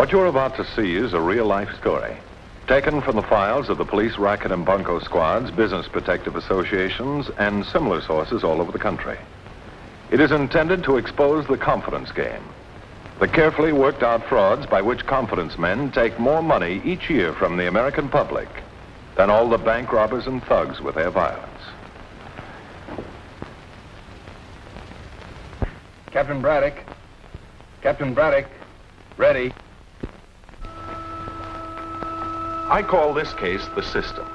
What you're about to see is a real-life story, taken from the files of the police racket and bunco squads, business protective associations, and similar sources all over the country. It is intended to expose the confidence game, the carefully worked out frauds by which confidence men take more money each year from the American public than all the bank robbers and thugs with their violence. Captain Braddock. Captain Braddock. Ready. I call this case the system.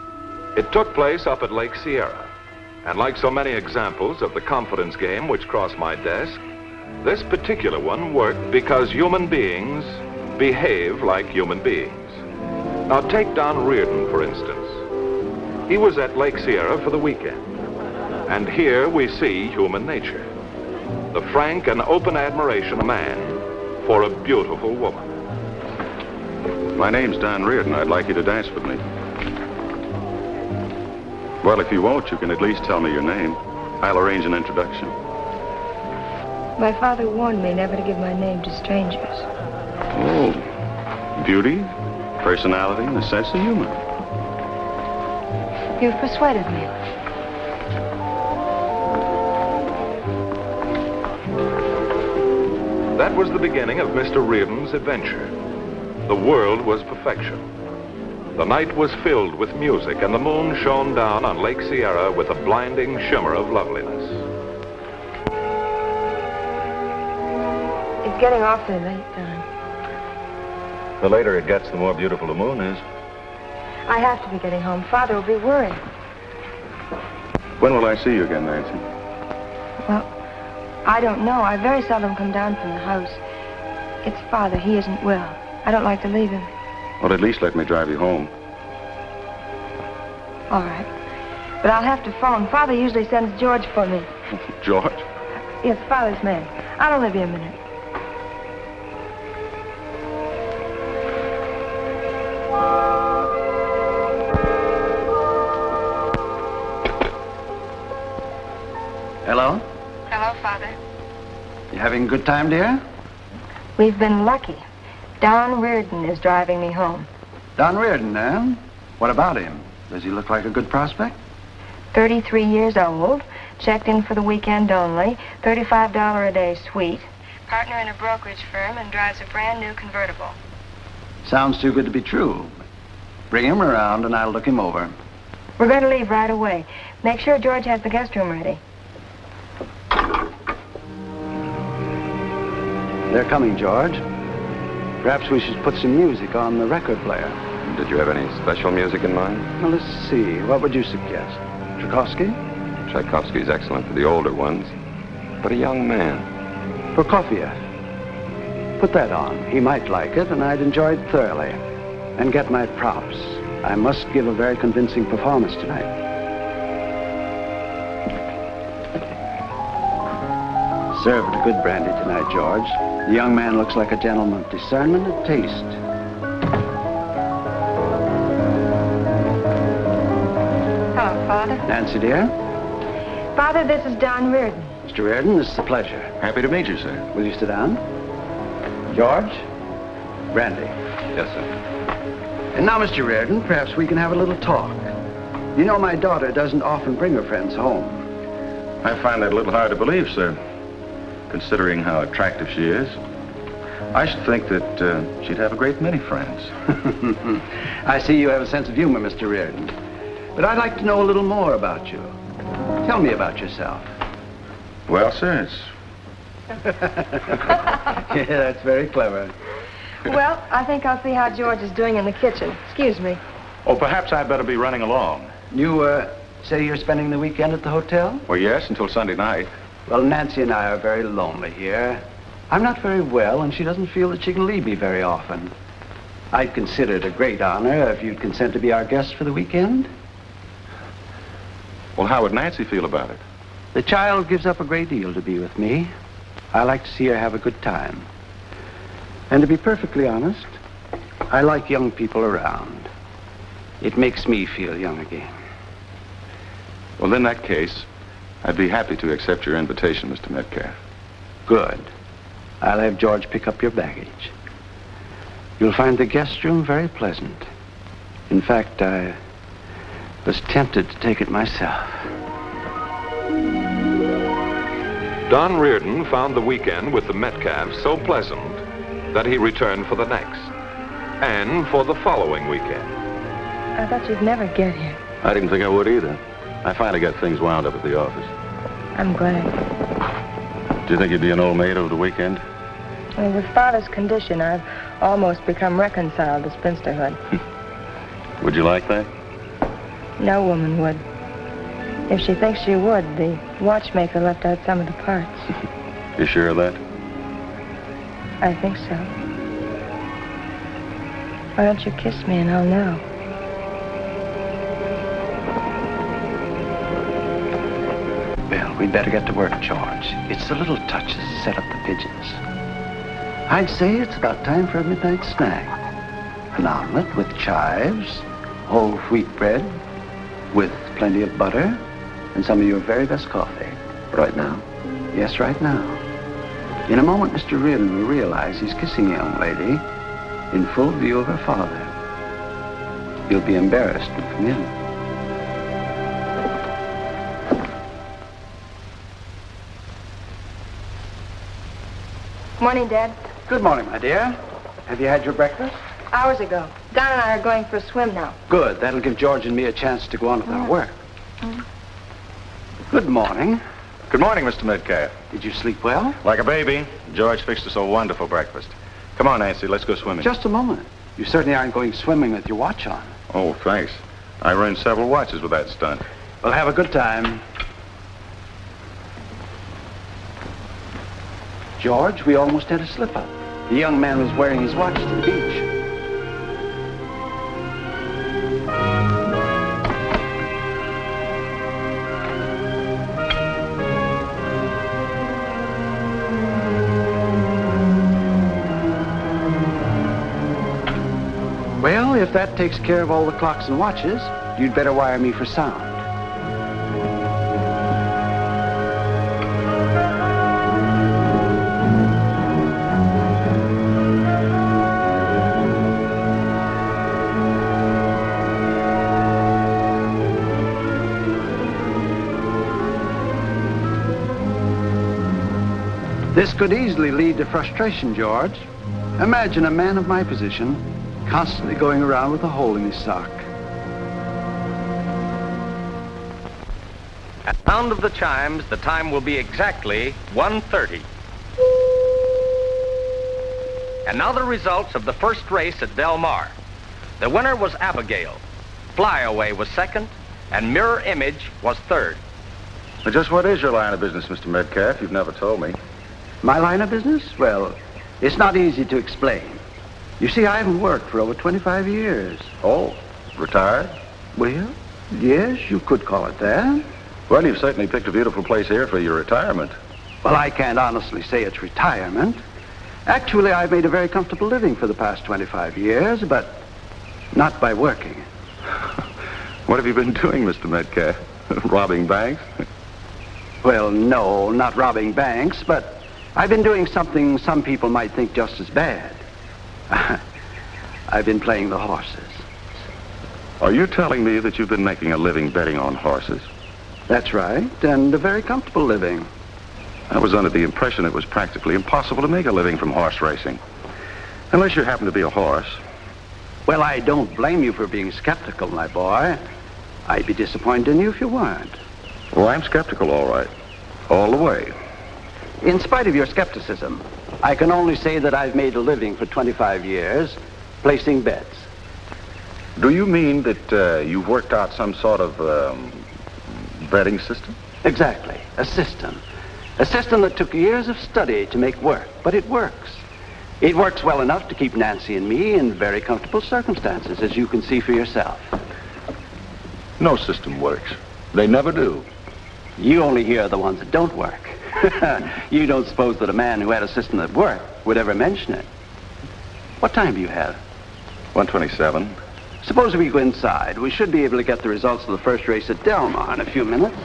It took place up at Lake Sierra. And like so many examples of the confidence game which crossed my desk, this particular one worked because human beings behave like human beings. Now take Don Reardon, for instance. He was at Lake Sierra for the weekend. And here we see human nature. The frank and open admiration of man for a beautiful woman. My name's Don Reardon. I'd like you to dance with me. Well, if you won't, you can at least tell me your name. I'll arrange an introduction. My father warned me never to give my name to strangers. Oh, beauty, personality, and a sense of humor. You've persuaded me. That was the beginning of Mr. Reardon's adventure. The world was perfection. The night was filled with music, and the moon shone down on Lake Sierra with a blinding shimmer of loveliness. It's getting awfully late, Don. The later it gets, the more beautiful the moon is. I have to be getting home. Father will be worried. When will I see you again, Nancy? Well, I don't know. I very seldom come down from the house. It's Father. He isn't well. I don't like to leave him. Well, at least let me drive you home. All right. But I'll have to phone. Father usually sends George for me. George? Yes, Father's man. I'll only be a minute. Hello? Hello, Father. You having a good time, dear? We've been lucky. Don Reardon is driving me home. Don Reardon, eh? What about him? Does he look like a good prospect? 33 years old, checked in for the weekend only, $35 a day suite, partner in a brokerage firm, and drives a brand new convertible. Sounds too good to be true. Bring him around and I'll look him over. We're going to leave right away. Make sure George has the guest room ready. They're coming, George. Perhaps we should put some music on the record player. Did you have any special music in mind? Well, let's see. What would you suggest? Tchaikovsky? Tchaikovsky's excellent for the older ones. But a young man. Prokofiev. Put that on. He might like it, and I'd enjoy it thoroughly. And get my props. I must give a very convincing performance tonight. Served good brandy tonight, George. The young man looks like a gentleman of discernment and taste. Hello, Father. Nancy, dear. Father, this is Don Reardon. Mr. Reardon, this is a pleasure. Happy to meet you, sir. Will you sit down? George? Brandy. Yes, sir. And now, Mr. Reardon, perhaps we can have a little talk. You know, my daughter doesn't often bring her friends home. I find that a little hard to believe, sir. Considering how attractive she is, I should think that she'd have a great many friends. I see you have a sense of humor, Mr. Reardon. But I'd like to know a little more about you. Tell me about yourself. Well, sir, Yeah, that's very clever. Well, I think I'll see how George is doing in the kitchen. Excuse me. Oh, perhaps I'd better be running along. You, say you're spending the weekend at the hotel? Well, yes, until Sunday night. Well, Nancy and I are very lonely here. I'm not very well, and she doesn't feel that she can leave me very often. I'd consider it a great honor if you'd consent to be our guest for the weekend. Well, how would Nancy feel about it? The child gives up a great deal to be with me. I like to see her have a good time. And to be perfectly honest, I like young people around. It makes me feel young again. Well, in that case, I'd be happy to accept your invitation, Mr. Metcalf. Good. I'll have George pick up your baggage. You'll find the guest room very pleasant. In fact, I was tempted to take it myself. Don Reardon found the weekend with the Metcalfs so pleasant that he returned for the next, and for the following weekend. I thought you'd never get here. I didn't think I would either. I finally got things wound up at the office. I'm glad. Do you think you'd be an old maid over the weekend? Well, with Father's condition, I've almost become reconciled to spinsterhood. Would you like that? No woman would. If she thinks she would, the watchmaker left out some of the parts. You sure of that? I think so. Why don't you kiss me and I'll know? Well, we'd better get to work, George. It's the little touches that set up the pigeons. I'd say it's about time for a midnight snack. An omelet with chives, whole wheat bread, with plenty of butter, and some of your very best coffee. Right now? Yes, right now. In a moment, Mr. Reardon will realize he's kissing a young lady in full view of her father. He'll be embarrassed and come in. Morning, Dad. Good morning, my dear. Have you had your breakfast? Hours ago. Don and I are going for a swim now. Good. That'll give George and me a chance to go on with our work. Good morning. Good morning, Mr. Metcalf. Did you sleep well? Like a baby. George fixed us a wonderful breakfast. Come on, Nancy, let's go swimming. Just a moment. You certainly aren't going swimming with your watch on. Oh, thanks. I ruined several watches with that stunt. Well, have a good time. George, we almost had a slip-up. The young man was wearing his watch to the beach. Well, if that takes care of all the clocks and watches, you'd better wire me for sound. This could easily lead to frustration, George. Imagine a man of my position constantly going around with a hole in his sock. At the sound of the chimes, the time will be exactly 1:30. And now the results of the first race at Del Mar. The winner was Abigail. Flyaway was second, and Mirror Image was third. But just what is your line of business, Mr. Metcalf? You've never told me. My line of business? Well, it's not easy to explain. You see, I haven't worked for over 25 years. Oh, retired? Well, yes, you could call it that. Well, you've certainly picked a beautiful place here for your retirement. Well, I can't honestly say it's retirement. Actually, I've made a very comfortable living for the past 25 years, but not by working. What have you been doing, Mr. Metcalf? Robbing banks? Well, no, not robbing banks, but I've been doing something some people might think just as bad. I've been playing the horses. Are you telling me that you've been making a living betting on horses? That's right, and a very comfortable living. I was under the impression it was practically impossible to make a living from horse racing. Unless you happen to be a horse. Well, I don't blame you for being skeptical, my boy. I'd be disappointed in you if you weren't. Well, I'm skeptical, all right. All the way. In spite of your skepticism, I can only say that I've made a living for 25 years placing bets. Do you mean that you've worked out some sort of betting system? Exactly. A system. A system that took years of study to make work, but it works. It works well enough to keep Nancy and me in very comfortable circumstances, as you can see for yourself. No system works. They never do. You only hear the ones that don't work. You don't suppose that a man who had a system that worked would ever mention it. What time do you have? 1:27. Suppose we go inside. We should be able to get the results of the first race at Del Mar in a few minutes.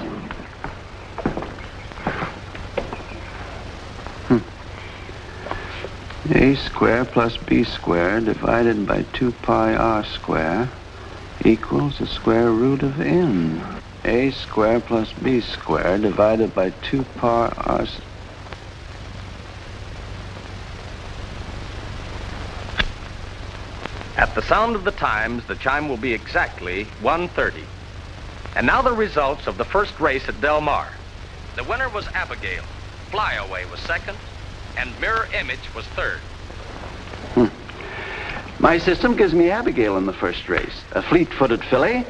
A squared plus B squared divided by 2 pi r squared equals the square root of n. A squared plus B squared divided by 2 pi r... At the sound of the chimes, the chime will be exactly 1:30. And now the results of the first race at Del Mar. The winner was Abigail. Flyaway was second, and Mirror Image was third. My system gives me Abigail in the first race. A fleet-footed filly,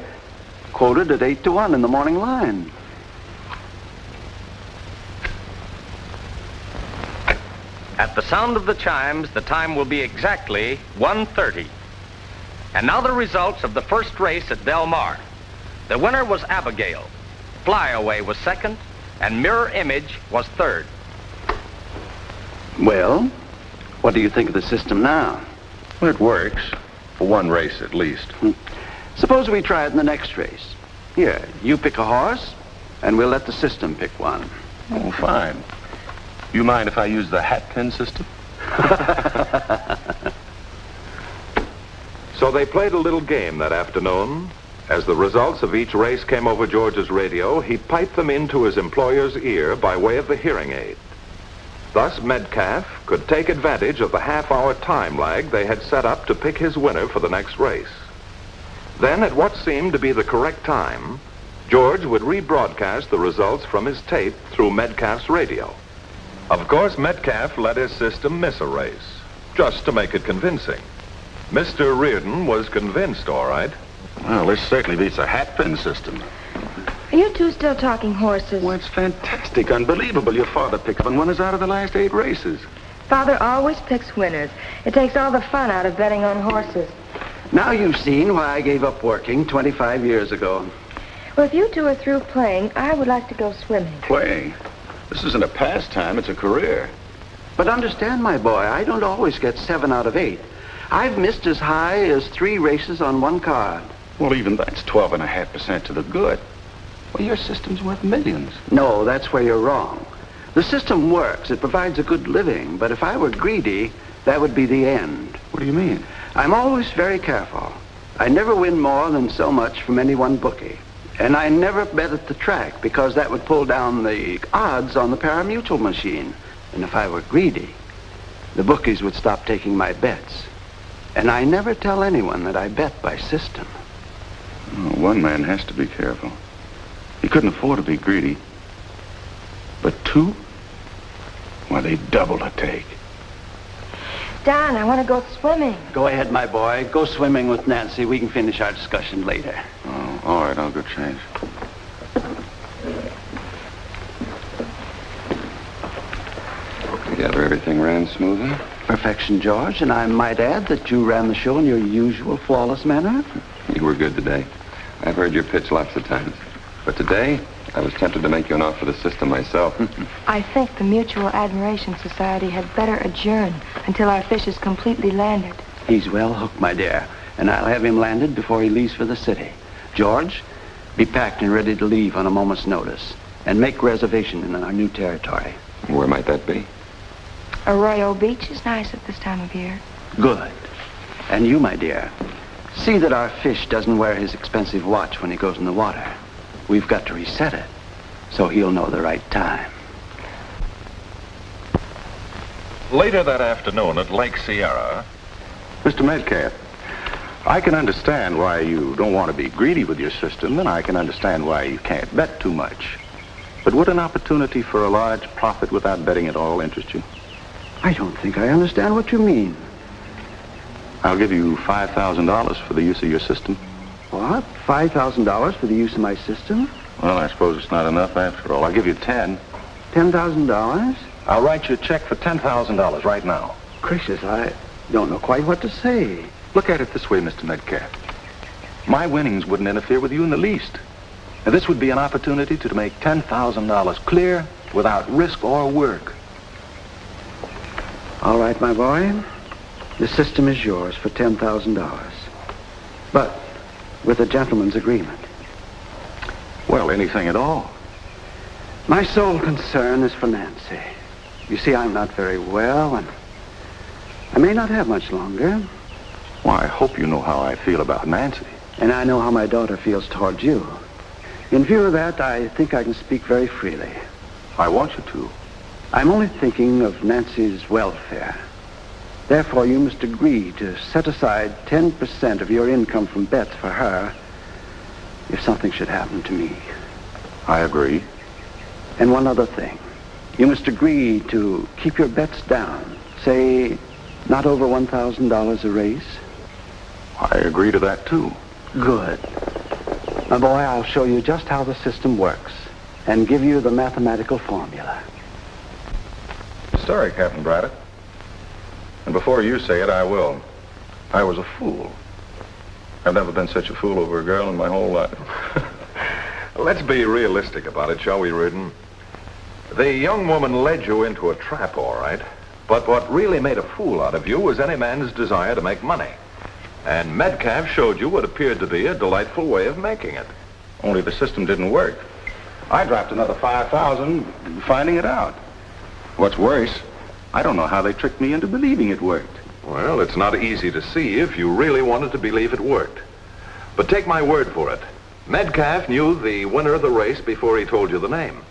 quoted at 8-1 in the morning line. At the sound of the chimes, the time will be exactly 1:30. And now the results of the first race at Del Mar. The winner was Abigail. Flyaway was second, and Mirror Image was third. Well, what do you think of the system now? Well, it works. For one race, at least. Suppose we try it in the next race. Here, you pick a horse, and we'll let the system pick one. Oh, fine. You mind if I use the hat pin system? So they played a little game that afternoon. As the results of each race came over George's radio, he piped them into his employer's ear by way of the hearing aid. Thus, Metcalf could take advantage of the half-hour time lag they had set up to pick his winner for the next race. Then, at what seemed to be the correct time, George would rebroadcast the results from his tape through Metcalf's radio. Of course, Metcalf let his system miss a race, just to make it convincing. Mr. Reardon was convinced, all right. Well, this certainly beats a hat pin system. Are you two still talking horses? Well, it's fantastic, unbelievable. Your father picked up winners out of the last 8 races. Father always picks winners. It takes all the fun out of betting on horses. Now you've seen why I gave up working 25 years ago. Well, if you two are through playing, I would like to go swimming. Playing? This isn't a pastime, it's a career. But understand, my boy, I don't always get 7 out of 8. I've missed as high as 3 races on one card. Well, even that's 12.5% to the good. Well, your system's worth millions. No, that's where you're wrong. The system works. It provides a good living. But if I were greedy, that would be the end. What do you mean? I'm always very careful. I never win more than so much from any one bookie. And I never bet at the track because that would pull down the odds on the pari-mutuel machine. And if I were greedy, the bookies would stop taking my bets. And I never tell anyone that I bet by system. Oh, one man has to be careful. He couldn't afford to be greedy. But 2? Why, they double the take. Don, I want to go swimming. Go ahead, my boy. Go swimming with Nancy. We can finish our discussion later. Oh, all right, I'll go change. Together, everything ran smoothly? Perfection, George, and I might add that you ran the show in your usual flawless manner. You were good today. I've heard your pitch lots of times. But today, I was tempted to make you an offer of the system myself. I think the Mutual Admiration Society had better adjourn until our fish is completely landed. He's well hooked, my dear, and I'll have him landed before he leaves for the city. George, be packed and ready to leave on a moment's notice, and make reservation in our new territory. Where might that be? Arroyo Beach is nice at this time of year. Good. And you, my dear, see that our fish doesn't wear his expensive watch when he goes in the water. We've got to reset it, so he'll know the right time. Later that afternoon at Lake Sierra, Mr. Metcalf, I can understand why you don't want to be greedy with your system, and I can understand why you can't bet too much. But would an opportunity for a large profit without betting at all interest you? I don't think I understand what you mean. I'll give you $5,000 for the use of your system. What? $5,000 for the use of my system? Well, I suppose it's not enough after all. I'll give you 10. $10,000? I'll write you a check for $10,000 right now. Gracious, I don't know quite what to say. Look at it this way, Mr. Metcalf. My winnings wouldn't interfere with you in the least. And this would be an opportunity to make $10,000 clear without risk or work. All right, my boy. The system is yours for $10,000. But with a gentleman's agreement. Well, anything at all. My sole concern is for Nancy. You see, I'm not very well, and I may not have much longer, Well, I hope you know how I feel about Nancy. and I know how my daughter feels towards you. In view of that, I think I can speak very freely. I want you to. I'm only thinking of Nancy's welfare. Therefore, you must agree to set aside 10% of your income from bets for her if something should happen to me. I agree. And one other thing. You must agree to keep your bets down. Say, not over $1,000 a race. I agree to that, too. Good. My boy, I'll show you just how the system works and give you the mathematical formula. Sorry, Captain Braddock. And before you say it, I will. I was a fool. I've never been such a fool over a girl in my whole life. Let's be realistic about it, shall we, Reardon? The young woman led you into a trap, all right. But what really made a fool out of you was any man's desire to make money. And Metcalf showed you what appeared to be a delightful way of making it. Only the system didn't work. I dropped another $5,000 finding it out. What's worse, I don't know how they tricked me into believing it worked. Well, it's not easy to see if you really wanted to believe it worked. But take my word for it. Metcalf knew the winner of the race before he told you the name.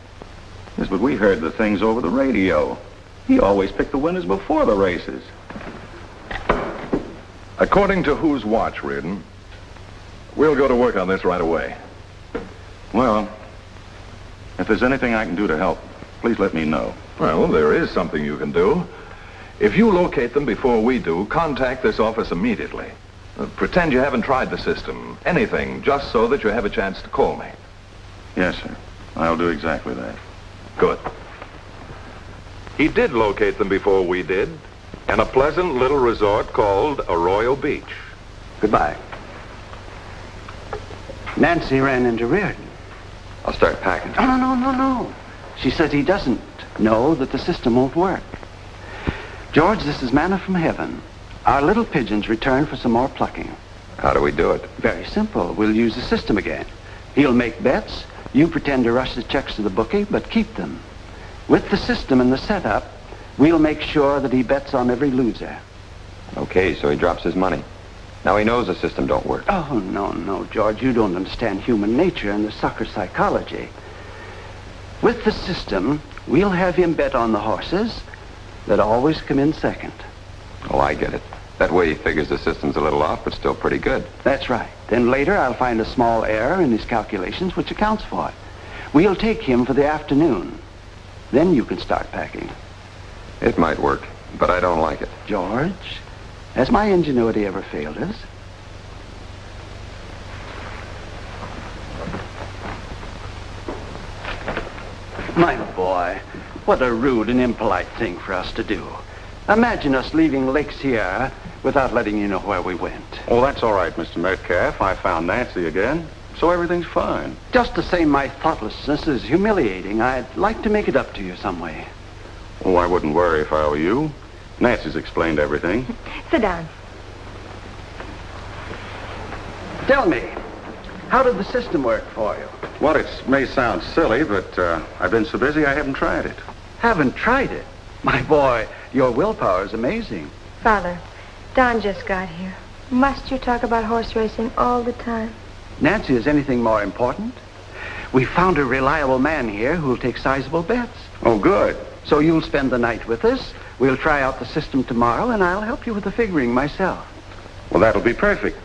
Yes, but we heard the things over the radio. He always picked the winners before the races. According to whose watch, Reardon, we'll go to work on this right away. Well, if there's anything I can do to help, please let me know. Well, there is something you can do. If you locate them before we do, contact this office immediately. Pretend you haven't tried the system. Anything, just so that you have a chance to call me. Yes, sir. I'll do exactly that. Good. He did locate them before we did, in a pleasant little resort called Arroyo Beach. Goodbye. Nancy ran into Reardon. I'll start packing. No. She says he doesn't know that the system won't work. George, this is manna from heaven. Our little pigeons return for some more plucking. How do we do it? Very simple. We'll use the system again. He'll make bets. You pretend to rush the checks to the bookie, but keep them. With the system and the setup, we'll make sure that he bets on every loser. Okay, so he drops his money. Now he knows the system don't work. Oh, no, George. You don't understand human nature and the sucker psychology. With the system, we'll have him bet on the horses that always come in second. Oh, I get it. That way he figures the system's a little off, but still pretty good. That's right. Then later I'll find a small error in his calculations which accounts for it. We'll take him for the afternoon. Then you can start packing. It might work, but I don't like it. George, has my ingenuity ever failed us? My boy, what a rude and impolite thing for us to do. Imagine us leaving Lake Sierra without letting you know where we went. Oh, that's all right, Mr. Metcalf. I found Nancy again, so everything's fine. Just the same, my thoughtlessness is humiliating. I'd like to make it up to you some way. Oh, I wouldn't worry if I were you. Nancy's explained everything. Sit down. Tell me, how did the system work for you? Well, it may sound silly, but I've been so busy I haven't tried it. Haven't tried it? My boy, your willpower is amazing. Father, Don just got here. Must you talk about horse racing all the time? Nancy, is anything more important? We found a reliable man here who'll take sizable bets. Oh, good. So you'll spend the night with us. We'll try out the system tomorrow, and I'll help you with the figuring myself. Well, that'll be perfect.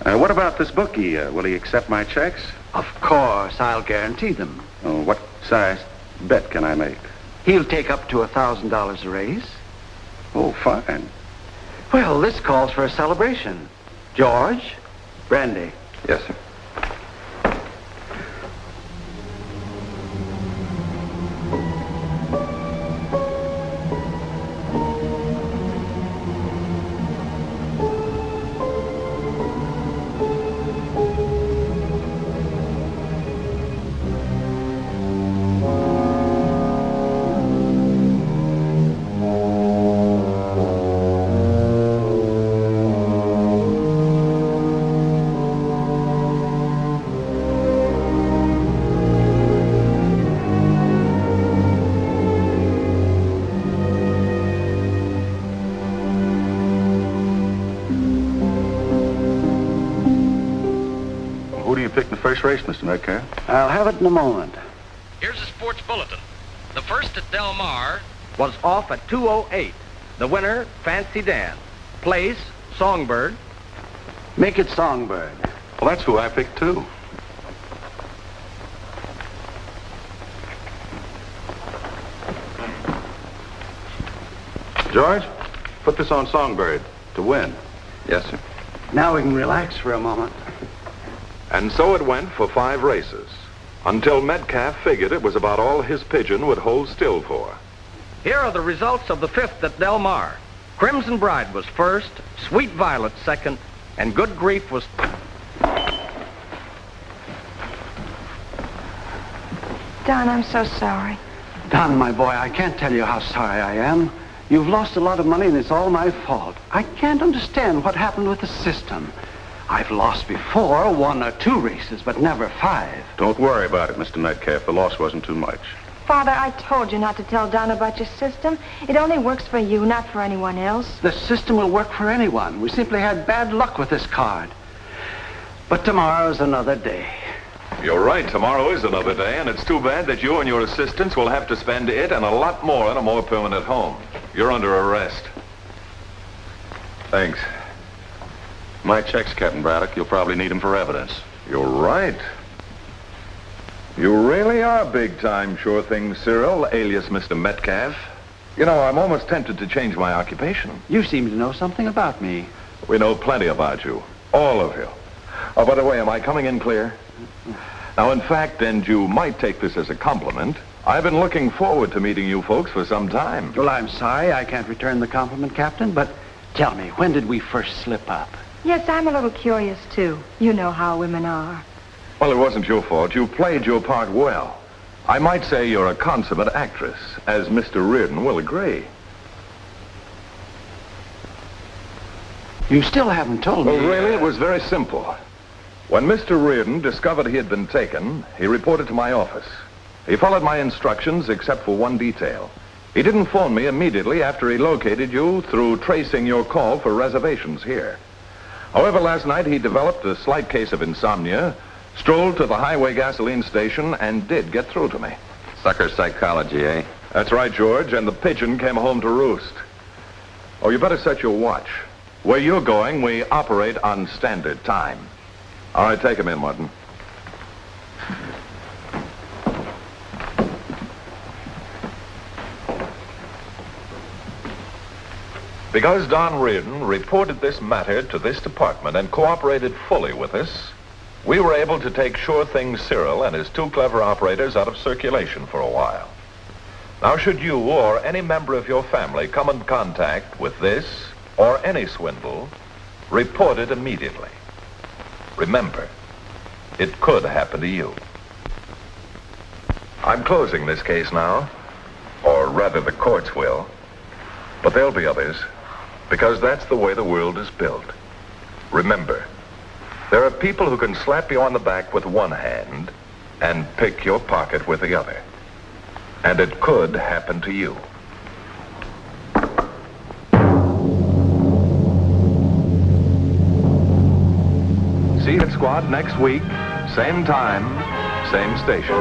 What about this bookie? Will he accept my checks? Of course, I'll guarantee them. Oh, what size bet can I make? He'll take up to $1,000 a race. Oh, fine. Well, this calls for a celebration. George, brandy. Yes, sir. first race, Mr. Metcalf? I'll have it in a moment. Here's a sports bulletin. The first at Del Mar was off at 2:08. The winner, Fancy Dan. Place, Songbird. Make it Songbird. Well, that's who I picked, too. George, put this on Songbird to win. Yes, sir. Now we can relax for a moment. And so it went for 5 races, until Metcalf figured it was about all his pigeon would hold still for. Here are the results of the 5th at Del Mar. Crimson Bride was first, Sweet Violet second, and Good Grief was... Don, I'm so sorry. Don, my boy, I can't tell you how sorry I am. You've lost a lot of money and it's all my fault. I can't understand what happened with the system. I've lost before, 1 or 2 races, but never 5. Don't worry about it, Mr. Metcalf. The loss wasn't too much. Father, I told you not to tell Don about your system. It only works for you, not for anyone else. The system will work for anyone. We simply had bad luck with this card. But tomorrow's another day. You're right, tomorrow is another day, and it's too bad that you and your assistants will have to spend it and a lot more in a more permanent home. You're under arrest. Thanks. My checks, Captain Braddock. You'll probably need them for evidence. You're right. You really are big-time sure thing Cyril, alias Mr. Metcalf. You know, I'm almost tempted to change my occupation. You seem to know something about me. We know plenty about you. All of you. Oh, by the way, am I coming in clear? Now, in fact, and you might take this as a compliment, I've been looking forward to meeting you folks for some time. Well, I'm sorry I can't return the compliment, Captain, but tell me, when did we first slip up? Yes, I'm a little curious, too. You know how women are. Well, it wasn't your fault. You played your part well. I might say you're a consummate actress, as Mr. Reardon will agree. You still haven't told me. Well, really, it was very simple. When Mr. Reardon discovered he had been taken, he reported to my office. He followed my instructions except for one detail. He didn't phone me immediately after he located you through tracing your call for reservations here. However, last night he developed a slight case of insomnia, strolled to the highway gasoline station, and did get through to me. Sucker psychology, eh? That's right, George, and the pigeon came home to roost. Oh, you better set your watch. Where you're going, we operate on standard time. All right, take him in, Martin. Because Don Reardon reported this matter to this department and cooperated fully with us, we were able to take Sure Thing Cyril and his 2 clever operators out of circulation for a while. Now, should you or any member of your family come in contact with this or any swindle, report it immediately. Remember, it could happen to you. I'm closing this case now, or rather the courts will, but there'll be others, because that's the way the world is built. Remember, there are people who can slap you on the back with one hand and pick your pocket with the other. And it could happen to you. See Hit Squad next week, same time, same station.